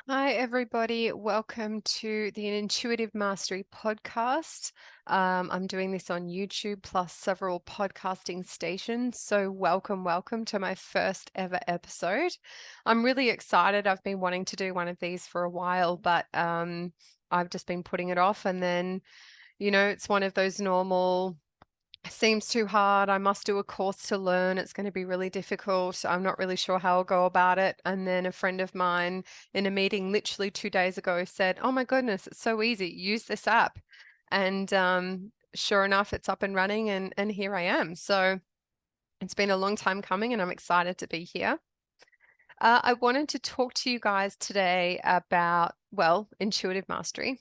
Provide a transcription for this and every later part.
Hi, everybody. Welcome to the Intuitive Mastery podcast. I'm doing this on YouTube plus several podcasting stations. So, welcome to my first ever episode. I'm really excited. I've been wanting to do one of these for a while, but I've just been putting it off. And then, it's one of those normal seems too hard. I must do a course to learn. It's going to be really difficult. I'm not really sure how I'll go about it. And then a friend of mine in a meeting literally 2 days ago said, "Oh my goodness, it's so easy. Use this app." And sure enough, it's up and running, and here I am. So it's been a long time coming, and I'm excited to be here. I wanted to talk to you guys today about, well, intuitive mastery.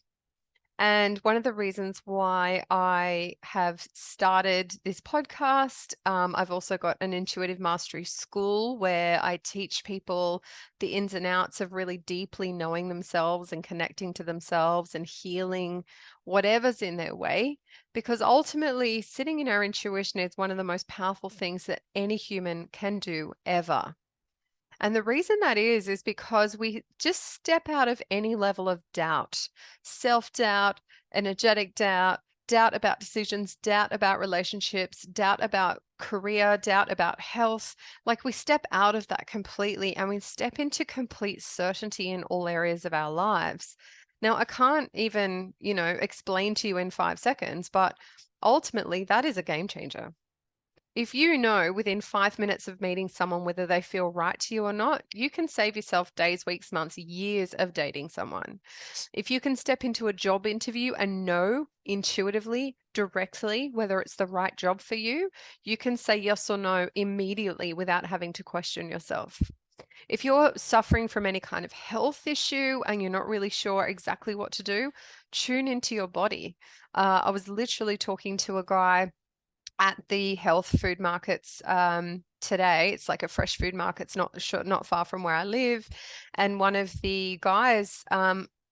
And one of the reasons why I have started this podcast, I've also got an intuitive mastery school where I teach people the ins and outs of really deeply knowing themselves and connecting to themselves and healing whatever's in their way. Because ultimately, sitting in our intuition is one of the most powerful things that any human can do ever. And the reason that is because we just step out of any level of doubt, self-doubt, energetic doubt, doubt about decisions, doubt about relationships, doubt about career, doubt about health. Like we step out of that completely and we step into complete certainty in all areas of our lives. Now, I can't even, explain to you in 5 seconds, but ultimately that is a game changer. If you know within 5 minutes of meeting someone whether they feel right to you or not, you can save yourself days, weeks, months, years of dating someone. If you can step into a job interview and know intuitively, directly, whether it's the right job for you, you can say yes or no immediately without having to question yourself. If you're suffering from any kind of health issue and you're not really sure exactly what to do, tune into your body. I was literally talking to a guy at the health food markets today. It's like a fresh food market. It's not far from where I live. And one of the guys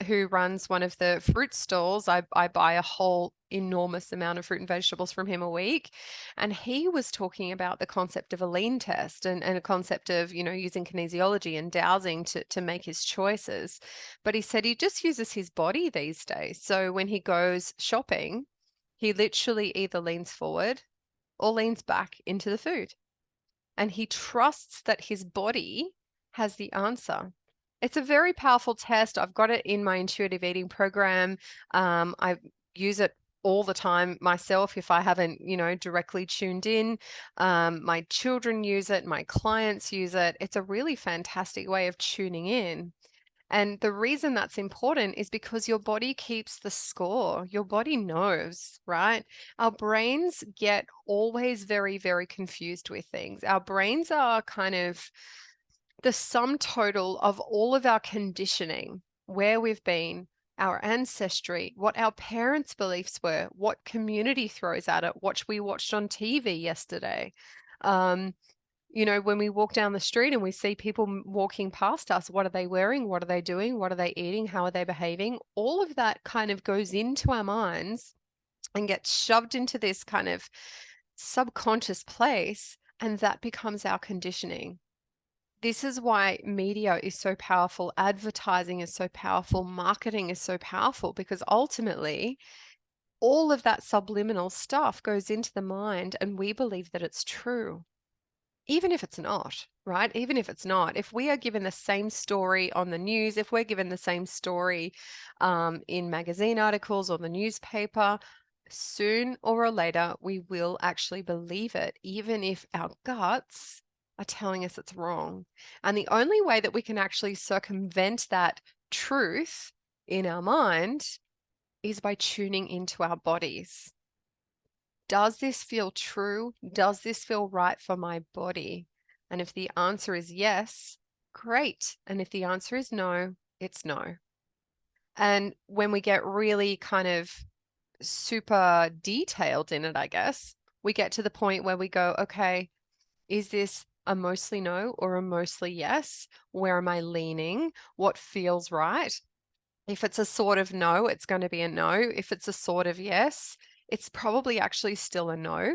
who runs one of the fruit stalls, I buy a whole enormous amount of fruit and vegetables from him a week. And he was talking about the concept of a lean test and a concept of, using kinesiology and dowsing to make his choices. But he said he just uses his body these days. So when he goes shopping, he literally either leans forward or leans back into the food. And he trusts that his body has the answer. It's a very powerful test. I've got it in my intuitive eating program. I use it all the time myself if I haven't, directly tuned in. My children use it, my clients use it. It's a really fantastic way of tuning in. And the reason that's important is because your body keeps the score. Your body knows, right? Our brains get always very, very confused with things. Our brains are kind of the sum total of all of our conditioning, where we've been, our ancestry, what our parents' beliefs were, what community throws at it, what we watched on TV yesterday. Um, when we walk down the street and we see people walking past us, what are they wearing? What are they doing? What are they eating? How are they behaving? All of that kind of goes into our minds and gets shoved into this kind of subconscious place, and that becomes our conditioning. This is why media is so powerful, advertising is so powerful, marketing is so powerful, because ultimately all of that subliminal stuff goes into the mind and we believe that it's true. Even if it's not, right? Even if it's not, if we are given the same story on the news, if we're given the same story in magazine articles or the newspaper, soon or later, we will actually believe it, even if our guts are telling us it's wrong. And the only way that we can actually circumvent that truth in our mind is by tuning into our bodies. Does this feel true? Does this feel right for my body? And if the answer is yes, great. And if the answer is no, it's no. And when we get really kind of super detailed in it, I guess, we get to the point where we go, okay, is this a mostly no or a mostly yes? Where am I leaning? What feels right? If it's a sort of no, it's going to be a no. If it's a sort of yes, it's probably actually still a no.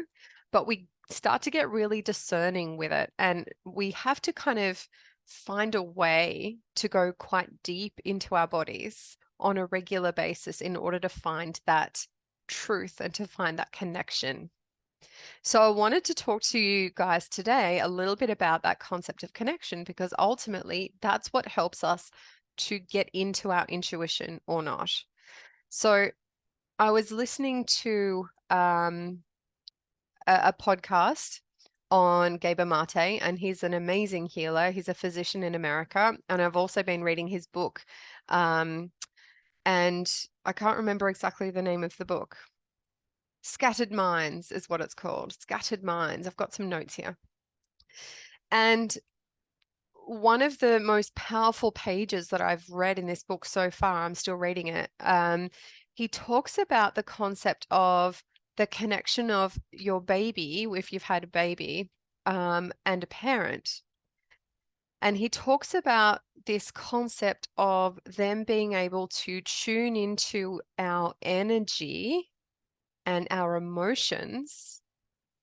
But we start to get really discerning with it. And we have to kind of find a way to go quite deep into our bodies on a regular basis in order to find that truth and to find that connection. So I wanted to talk to you guys today a little bit about that concept of connection, because ultimately that's what helps us to get into our intuition or not. So I was listening to a podcast on Gabor Mate, and he's an amazing healer. He's a physician in America, and I've also been reading his book. And I can't remember exactly the name of the book. Scattered Minds is what it's called. Scattered Minds. I've got some notes here. And one of the most powerful pages that I've read in this book so far, I'm still reading it, he talks about the concept of the connection of your baby, if you've had a baby, and a parent. And he talks about this concept of them being able to tune into our energy and our emotions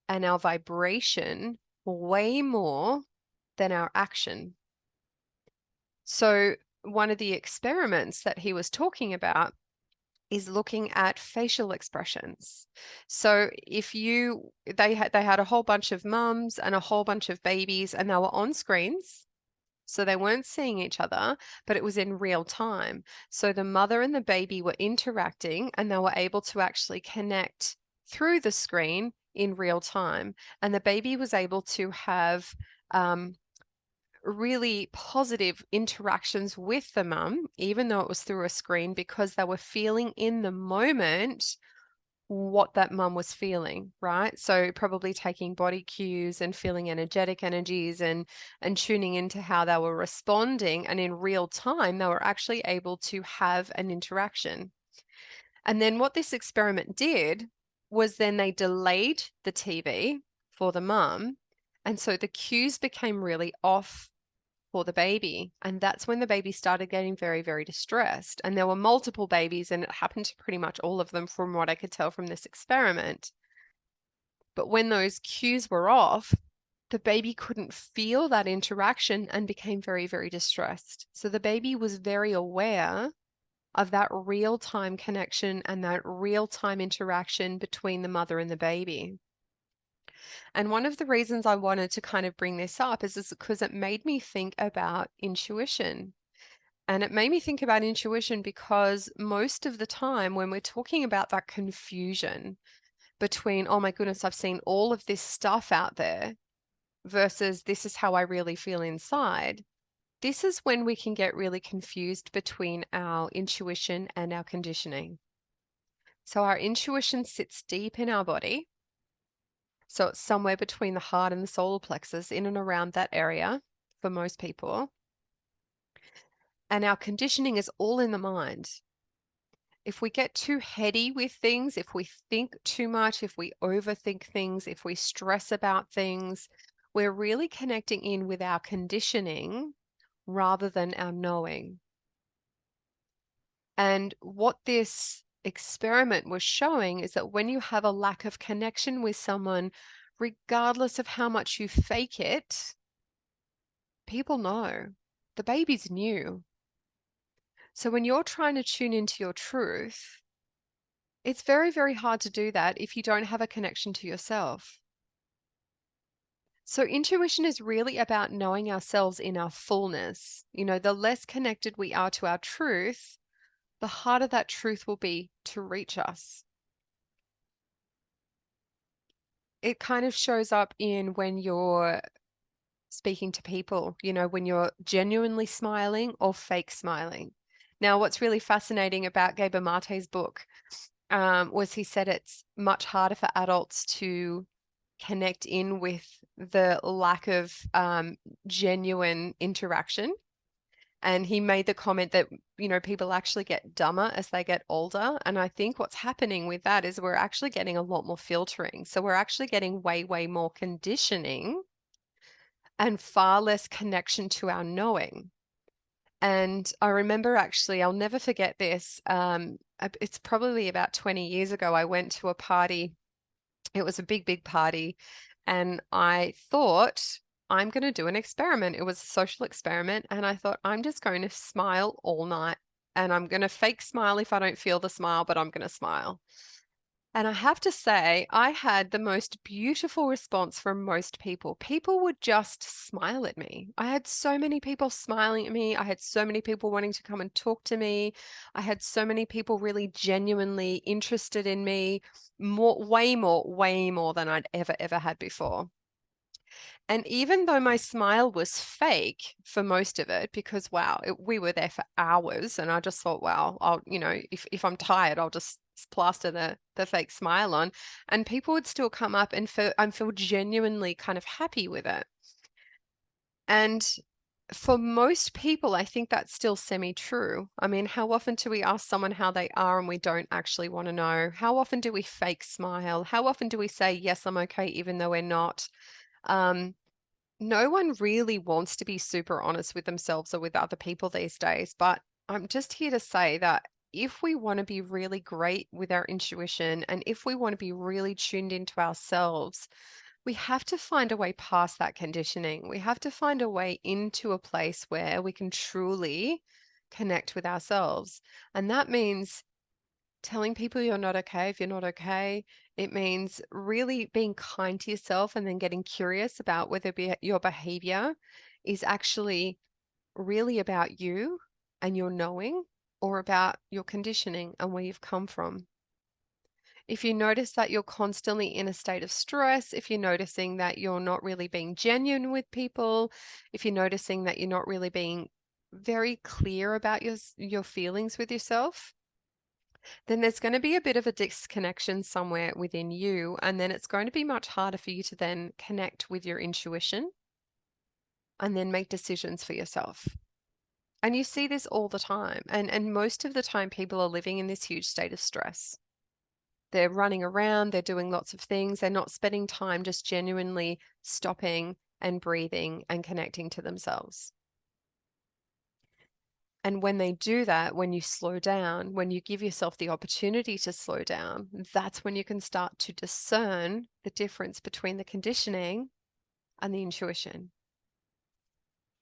and our vibration way more than our action. So one of the experiments that he was talking about is looking at facial expressions. So if they had a whole bunch of mums and a whole bunch of babies, and they were on screens. So they weren't seeing each other, but it was in real time. So the mother and the baby were interacting, and they were able to actually connect through the screen in real time. And the baby was able to have really positive interactions with the mum, even though it was through a screen, because they were feeling in the moment what that mum was feeling, right? So probably taking body cues and feeling energetic energies and tuning into how they were responding, and in real time they were actually able to have an interaction. And then what this experiment did was then they delayed the TV for the mum, and so the cues became really off for the baby. And that's when the baby started getting very, very distressed. And there were multiple babies, and it happened to pretty much all of them from what I could tell from this experiment. But when those cues were off, the baby couldn't feel that interaction and became very, very distressed. So the baby was very aware of that real-time connection and that real-time interaction between the mother and the baby. And one of the reasons I wanted to kind of bring this up is because it made me think about intuition. And it made me think about intuition because most of the time when we're talking about that confusion between, oh my goodness, I've seen all of this stuff out there versus this is how I really feel inside, this is when we can get really confused between our intuition and our conditioning. So our intuition sits deep in our body. So it's somewhere between the heart and the solar plexus, in and around that area for most people. And our conditioning is all in the mind. If we get too heady with things, if we think too much, if we overthink things, if we stress about things, we're really connecting in with our conditioning rather than our knowing. And what this experiment was showing is that when you have a lack of connection with someone, regardless of how much you fake it, people know. The babies knew. So when you're trying to tune into your truth, it's very, very hard to do that if you don't have a connection to yourself. So intuition is really about knowing ourselves in our fullness. You know, the less connected we are to our truth, the harder that truth will be to reach us. It kind of shows up in when you're speaking to people, you know, when you're genuinely smiling or fake smiling. Now, what's really fascinating about Gabor Mate's book was he said it's much harder for adults to connect in with the lack of genuine interaction. And he made the comment that, you know, people actually get dumber as they get older. And I think what's happening with that is we're actually getting a lot more filtering. So we're actually getting way, way more conditioning and far less connection to our knowing. And I remember actually, I'll never forget this. It's probably about 20 years ago. I went to a party. It was a big, big party. And I thought I'm going to do an experiment. It was a social experiment. And I thought, I'm just going to smile all night. And I'm going to fake smile if I don't feel the smile, but I'm going to smile. And I have to say, I had the most beautiful response from most people. People would just smile at me. I had so many people smiling at me. I had so many people wanting to come and talk to me. I had so many people really genuinely interested in me, way more than I'd ever had before. And even though my smile was fake for most of it, because wow, we were there for hours, and I just thought, wow, if I'm tired, I'll just plaster the fake smile on, and people would still come up and feel genuinely kind of happy with it. And for most people, I think that's still semi-true. I mean, how often do we ask someone how they are and we don't actually want to know? How often do we fake smile? How often do we say, yes, I'm okay, even though we're not? No one really wants to be super honest with themselves or with other people these days, but I'm just here to say that if we want to be really great with our intuition and if we want to be really tuned into ourselves, we have to find a way past that conditioning. We have to find a way into a place where we can truly connect with ourselves. And that means telling people you're not okay if you're not okay. It means really being kind to yourself and then getting curious about whether your behavior is actually really about you and your knowing or about your conditioning and where you've come from. If you notice that you're constantly in a state of stress, if you're noticing that you're not really being genuine with people, if you're noticing that you're not really being very clear about your feelings with yourself, then there's going to be a bit of a disconnection somewhere within you. And then it's going to be much harder for you to then connect with your intuition and then make decisions for yourself. And you see this all the time. And most of the time, people are living in this huge state of stress. They're running around, they're doing lots of things, they're not spending time just genuinely stopping and breathing and connecting to themselves. And when they do that, when you slow down, when you give yourself the opportunity to slow down, that's when you can start to discern the difference between the conditioning and the intuition.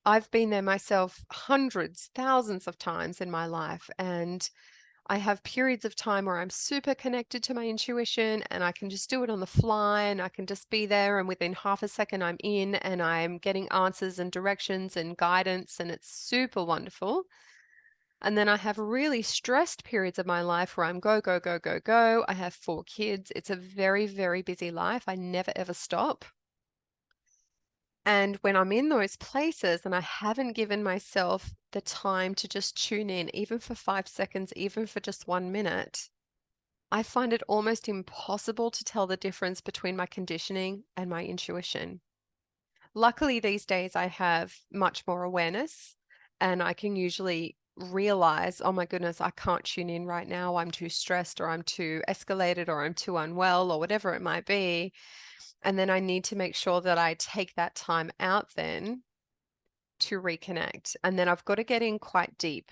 I've been there myself hundreds, thousands of times in my life, and I have periods of time where I'm super connected to my intuition and I can just do it on the fly and I can just be there, and within half a second I'm in and I'm getting answers and directions and guidance, and it's super wonderful. And then I have really stressed periods of my life where I'm go, go, go, go, go. I have 4 kids. It's a very, very busy life. I never ever stop. And when I'm in those places and I haven't given myself the time to just tune in, even for 5 seconds, even for just 1 minute, I find it almost impossible to tell the difference between my conditioning and my intuition. Luckily, these days I have much more awareness and I can usually realize, oh my goodness, I can't tune in right now. I'm too stressed or I'm too escalated or I'm too unwell or whatever it might be. And then I need to make sure that I take that time out then to reconnect. And then I've got to get in quite deep.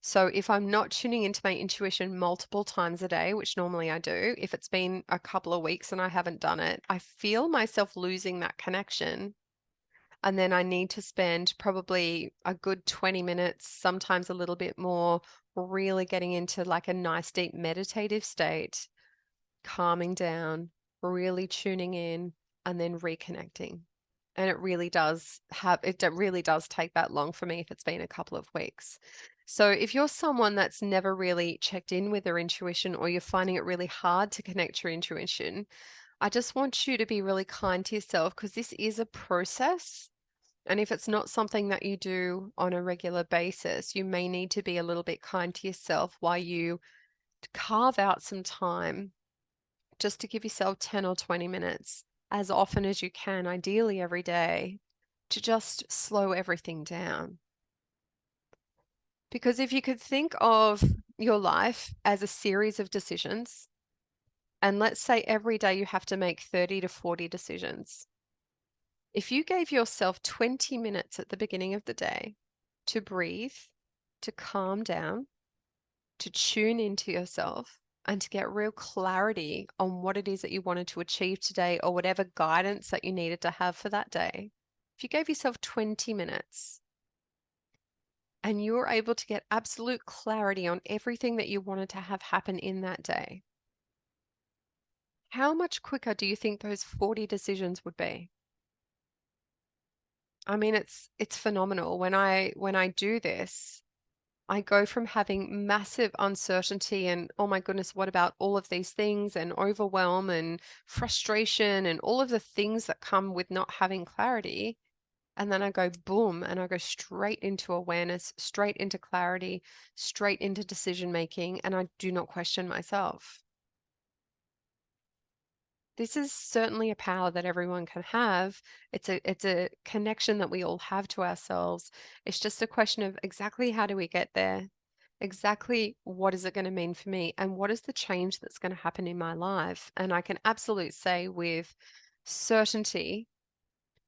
So if I'm not tuning into my intuition multiple times a day, which normally I do, if it's been a couple of weeks and I haven't done it, I feel myself losing that connection. And then I need to spend probably a good 20 minutes, sometimes a little bit more, really getting into like a nice deep meditative state, calming down, really tuning in, and then reconnecting. And it really does take that long for me if it's been a couple of weeks. So if you're someone that's never really checked in with their intuition, or you're finding it really hard to connect your intuition, I just want you to be really kind to yourself, because this is a process. And if it's not something that you do on a regular basis, you may need to be a little bit kind to yourself while you carve out some time just to give yourself 10 or 20 minutes as often as you can, ideally every day, to just slow everything down. Because if you could think of your life as a series of decisions, and let's say every day you have to make 30 to 40 decisions. If you gave yourself 20 minutes at the beginning of the day to breathe, to calm down, to tune into yourself, and to get real clarity on what it is that you wanted to achieve today, or whatever guidance that you needed to have for that day, If you gave yourself 20 minutes and you were able to get absolute clarity on everything that you wanted to have happen in that day, how much quicker do you think those 40 decisions would be? I mean, it's phenomenal. When I do this, I go from having massive uncertainty and, oh my goodness, what about all of these things, and overwhelm and frustration and all of the things that come with not having clarity. And then I go boom, and I go straight into awareness, straight into clarity, straight into decision making, and I do not question myself. This is certainly a power that everyone can have. It's a connection that we all have to ourselves. It's just a question of exactly how do we get there? Exactly what is it going to mean for me? And what is the change that's going to happen in my life? And I can absolutely say with certainty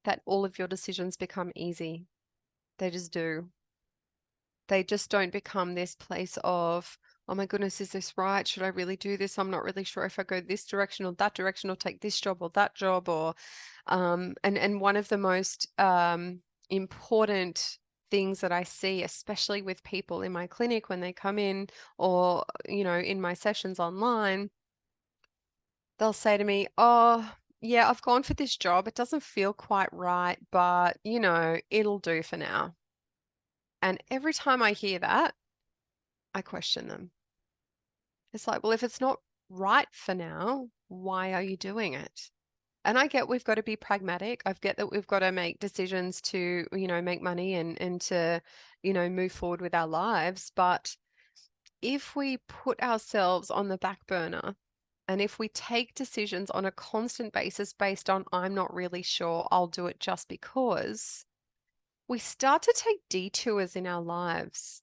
that all of your decisions become easy. They just do. They just don't become this place of, oh my goodness, is this right? Should I really do this? I'm not really sure if I go this direction or that direction, or take this job or that job, or and one of the most important things that I see, especially with people in my clinic when they come in, or in my sessions online, they'll say to me, "Oh, yeah, I've gone for this job. It doesn't feel quite right, but it'll do for now." And every time I hear that, I question them. It's like, well, if it's not right for now, why are you doing it? And I get we've got to be pragmatic. I get that we've got to make decisions to, make money and to, move forward with our lives. But if we put ourselves on the back burner, and if we take decisions on a constant basis based on, I'm not really sure, I'll do it just because, we start to take detours in our lives.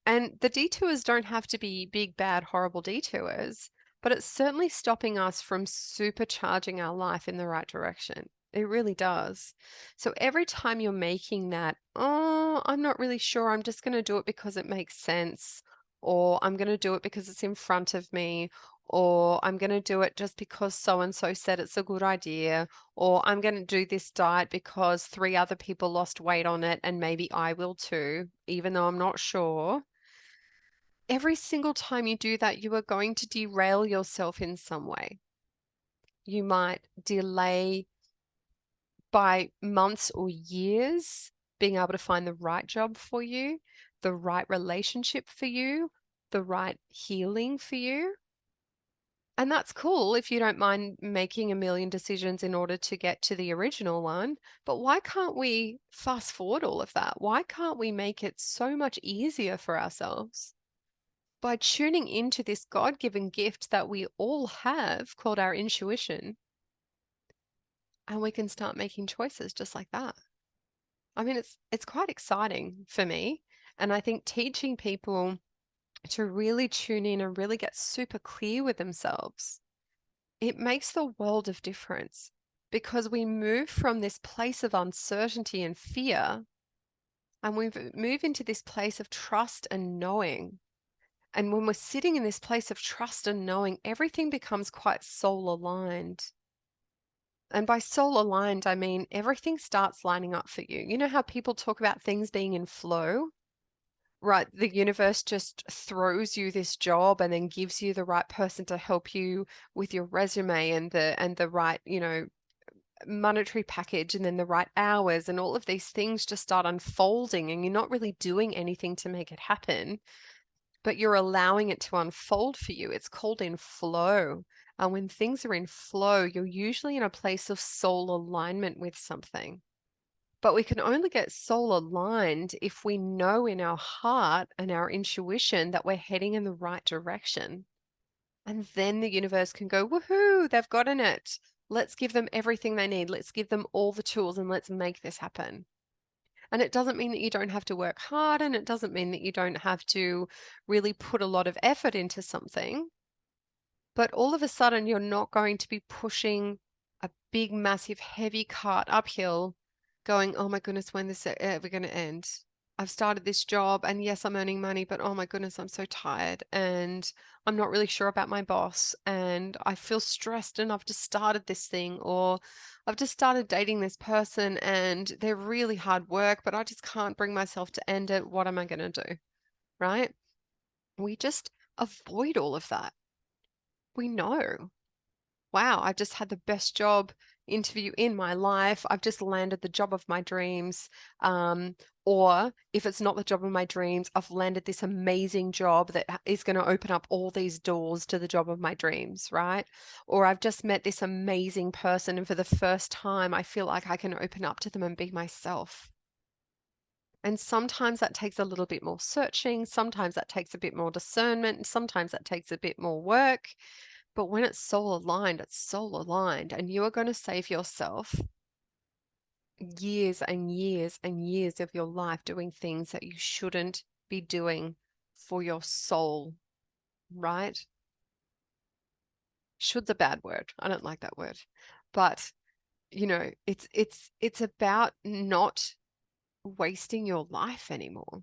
And the detours don't have to be big, bad, horrible detours, but it's certainly stopping us from supercharging our life in the right direction. It really does. So every time you're making that, oh, I'm not really sure, I'm just going to do it because it makes sense, or I'm going to do it because it's in front of me, or I'm going to do it just because so and so said it's a good idea, or I'm going to do this diet because 3 other people lost weight on it and maybe I will too, even though I'm not sure. Every single time you do that, you are going to derail yourself in some way. You might delay by months or years being able to find the right job for you, the right relationship for you, the right healing for you. And that's cool if you don't mind making a million decisions in order to get to the original one. But why can't we fast forward all of that? Why can't we make it so much easier for ourselves by tuning into this God-given gift that we all have called our intuition, and we can start making choices just like that? I mean, it's quite exciting for me, and I think teaching people to really tune in and really get super clear with themselves, it makes the world of difference, because we move from this place of uncertainty and fear, and we move into this place of trust and knowing. And when we're sitting in this place of trust and knowing, everything becomes quite soul aligned. And by soul aligned, I mean everything starts lining up for you. You know how people talk about things being in flow? Right, the universe just throws you this job and then gives you the right person to help you with your resume, and the right, monetary package, and then the right hours, and all of these things just start unfolding, and you're not really doing anything to make it happen, but you're allowing it to unfold for you. It's called in flow. And when things are in flow, you're usually in a place of soul alignment with something. But we can only get soul aligned if we know in our heart and our intuition that we're heading in the right direction. And then the universe can go, woohoo, they've gotten it. Let's give them everything they need. Let's give them all the tools and let's make this happen. And it doesn't mean that you don't have to work hard, and it doesn't mean that you don't have to really put a lot of effort into something. But all of a sudden, you're not going to be pushing a big, massive, heavy cart uphill going, oh my goodness, when is it ever going to end? I've started this job and yes, I'm earning money, but oh my goodness, I'm so tired and I'm not really sure about my boss and I feel stressed and I've just started this thing, or I've just started dating this person and they're really hard work, but I just can't bring myself to end it. What am I going to do? Right? We just avoid all of that. We know, wow, I've just had the best job interview in my life. I've just landed the job of my dreams. Or if it's not the job of my dreams, I've landed this amazing job that is going to open up all these doors to the job of my dreams, right? Or I've just met this amazing person, and for the first time, I feel like I can open up to them and be myself. And sometimes that takes a little bit more searching, sometimes that takes a bit more discernment, and sometimes that takes a bit more work. But when it's soul aligned, it's soul aligned, and you are going to save yourself years and years and years of your life doing things that you shouldn't be doing for your soul, right? Should's a bad word. I don't like that word. But, it's about not wasting your life anymore.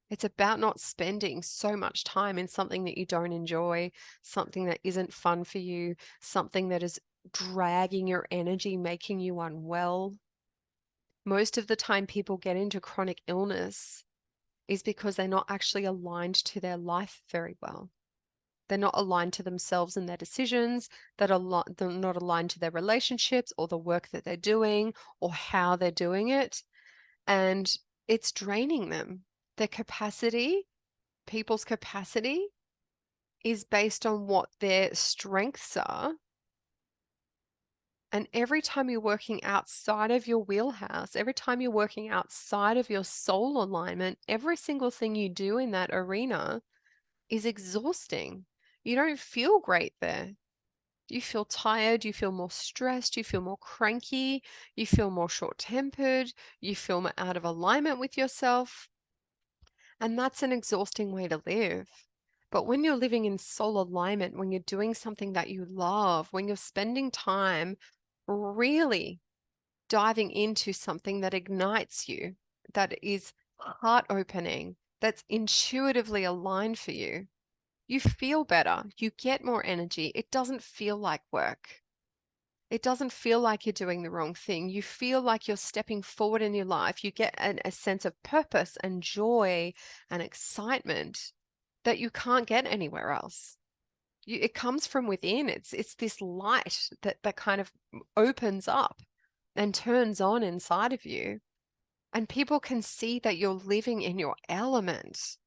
It's about not spending so much time in something that you don't enjoy, something that isn't fun for you, something that is dragging your energy, making you unwell. Most of the time, people get into chronic illness is because they're not actually aligned to their life very well. They're not aligned to themselves and their decisions, they're not aligned to their relationships or the work that they're doing or how they're doing it. And it's draining them. Their capacity, people's capacity, is based on what their strengths are. And every time you're working outside of your wheelhouse, every time you're working outside of your soul alignment, every single thing you do in that arena is exhausting. You don't feel great there. You feel tired, you feel more stressed, you feel more cranky, you feel more short-tempered, you feel more out of alignment with yourself. And that's an exhausting way to live. But when you're living in soul alignment, when you're doing something that you love, when you're spending time really diving into something that ignites you, that is heart opening, that's intuitively aligned for you, you feel better. You get more energy. It doesn't feel like work. It doesn't feel like you're doing the wrong thing. You feel like you're stepping forward in your life. You get a sense of purpose and joy and excitement that you can't get anywhere else. It comes from within. It's this light that kind of opens up and turns on inside of you. And people can see that you're living in your element.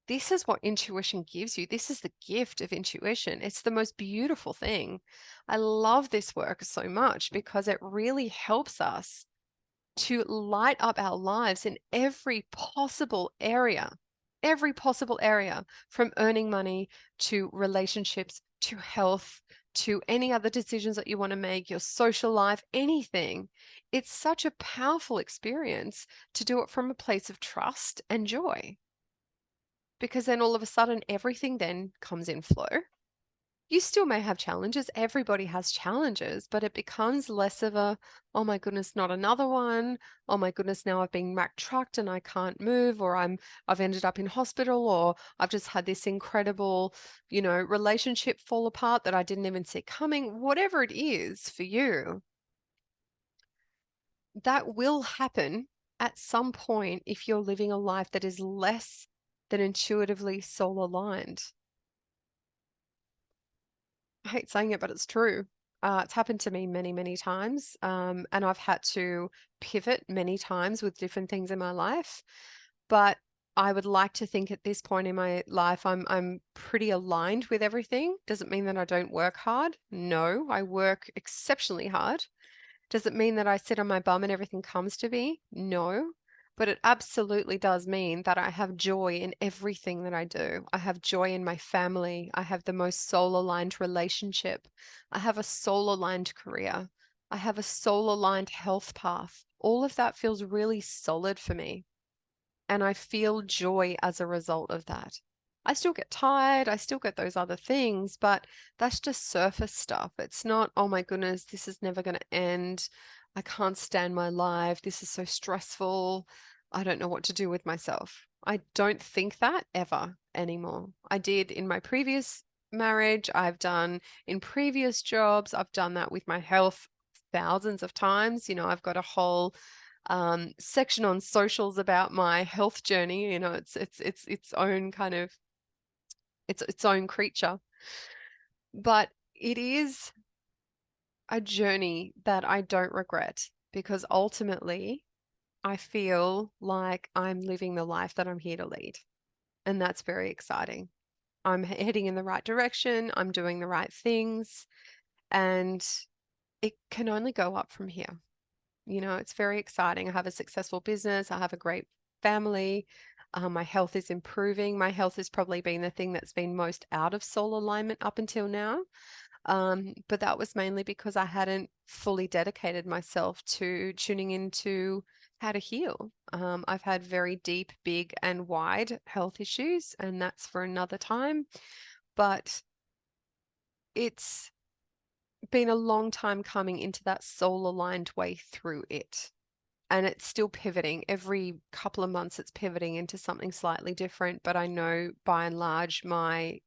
This is what intuition gives you. This is the gift of intuition. It's the most beautiful thing. I love this work so much because it really helps us to light up our lives in every possible area, from earning money to relationships to health to any other decisions that you want to make, your social life, anything. It's such a powerful experience to do it from a place of trust and joy, because then all of a sudden everything then comes in flow. You still may have challenges. Everybody has challenges, but it becomes less of a, oh my goodness, not another one. Oh my goodness, now I've been trucked and I can't move, or I've ended up in hospital, or I've just had this incredible, relationship fall apart that I didn't even see coming. Whatever it is for you, that will happen at some point if you're living a life that is less than intuitively soul aligned. I hate saying it, but it's true. It's happened to me many, many times, and I've had to pivot many times with different things in my life. But I would like to think at this point in my life, I'm pretty aligned with everything. Does it mean that I don't work hard? No, I work exceptionally hard. Does it mean that I sit on my bum and everything comes to me? No. But it absolutely does mean that I have joy in everything that I do. I have joy in my family. I have the most soul-aligned relationship. I have a soul-aligned career. I have a soul-aligned health path. All of that feels really solid for me. And I feel joy as a result of that. I still get tired, I still get those other things, but that's just surface stuff. It's not, oh my goodness, this is never going to end. I can't stand my life. This is so stressful. I don't know what to do with myself. I don't think that ever anymore. I did in my previous marriage, I've done in previous jobs, I've done that with my health thousands of times. I've got a whole section on socials about my health journey. It's its own kind of its own creature. But it is a journey that I don't regret because ultimately I feel like I'm living the life that I'm here to lead. And that's very exciting. I'm heading in the right direction. I'm doing the right things. And it can only go up from here. It's very exciting. I have a successful business. I have a great family. My health is improving. My health has probably been the thing that's been most out of soul alignment up until now. But that was mainly because I hadn't fully dedicated myself to tuning into how to heal. I've had very deep, big, and wide health issues, and that's for another time. But it's been a long time coming into that soul aligned way through it. And it's still pivoting. Every couple of months, it's pivoting into something slightly different. But I know by and large, my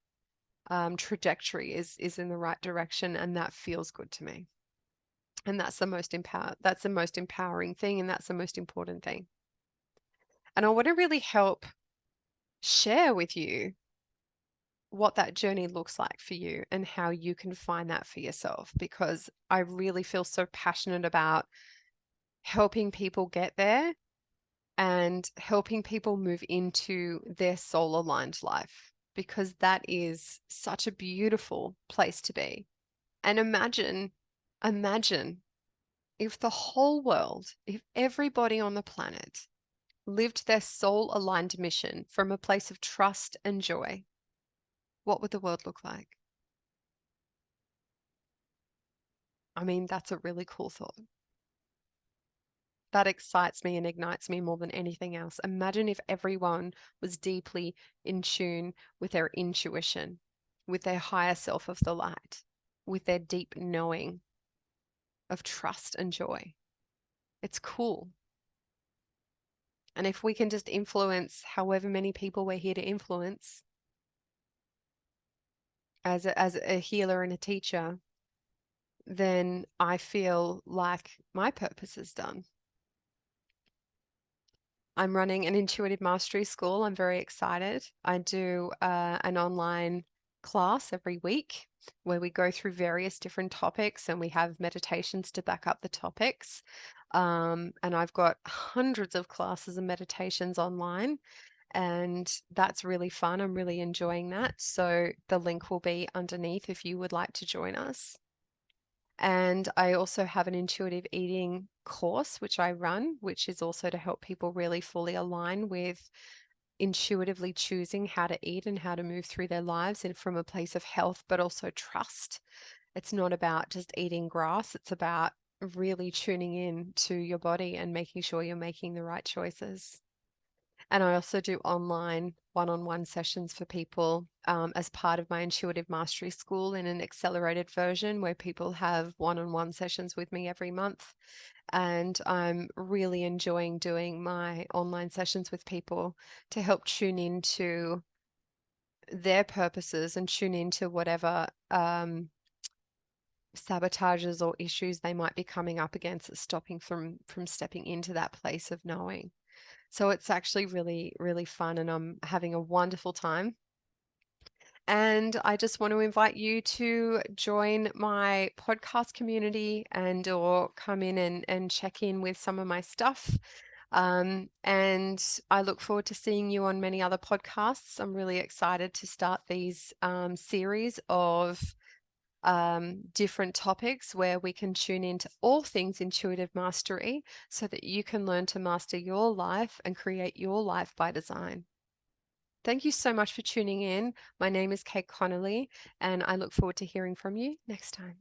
trajectory is in the right direction, and that feels good to me. And that's the most empowering thing, and that's the most important thing. And I want to really help share with you what that journey looks like for you and how you can find that for yourself, because I really feel so passionate about helping people get there and helping people move into their soul aligned life, because that is such a beautiful place to be. And imagine if the whole world, if everybody on the planet lived their soul aligned mission from a place of trust and joy, what would the world look like? I mean, that's a really cool thought. That excites me and ignites me more than anything else. Imagine if everyone was deeply in tune with their intuition, with their higher self of the light, with their deep knowing of trust and joy. It's cool. And if we can just influence however many people we're here to influence as a healer and a teacher, then I feel like my purpose is done. I'm running an intuitive mastery school. I'm very excited. I do an online class every week where we go through various different topics and we have meditations to back up the topics. And I've got hundreds of classes and meditations online, and that's really fun. I'm really enjoying that. So the link will be underneath if you would like to join us. And I also have an intuitive eating course, which I run, which is also to help people really fully align with intuitively choosing how to eat and how to move through their lives and from a place of health, but also trust. It's not about just eating grass, it's about really tuning in to your body and making sure you're making the right choices. And I also do online one-on-one sessions for people as part of my Intuitive Mastery School in an accelerated version where people have one-on-one sessions with me every month. And I'm really enjoying doing my online sessions with people to help tune into their purposes and tune into whatever sabotages or issues they might be coming up against that's stopping from stepping into that place of knowing. So it's actually really, really fun, and I'm having a wonderful time. And I just want to invite you to join my podcast community and or come in and check in with some of my stuff. And I look forward to seeing you on many other podcasts. I'm really excited to start these series of different topics where we can tune into all things intuitive mastery so that you can learn to master your life and create your life by design. Thank you so much for tuning in. My name is Kateconnolly, and I look forward to hearing from you next time.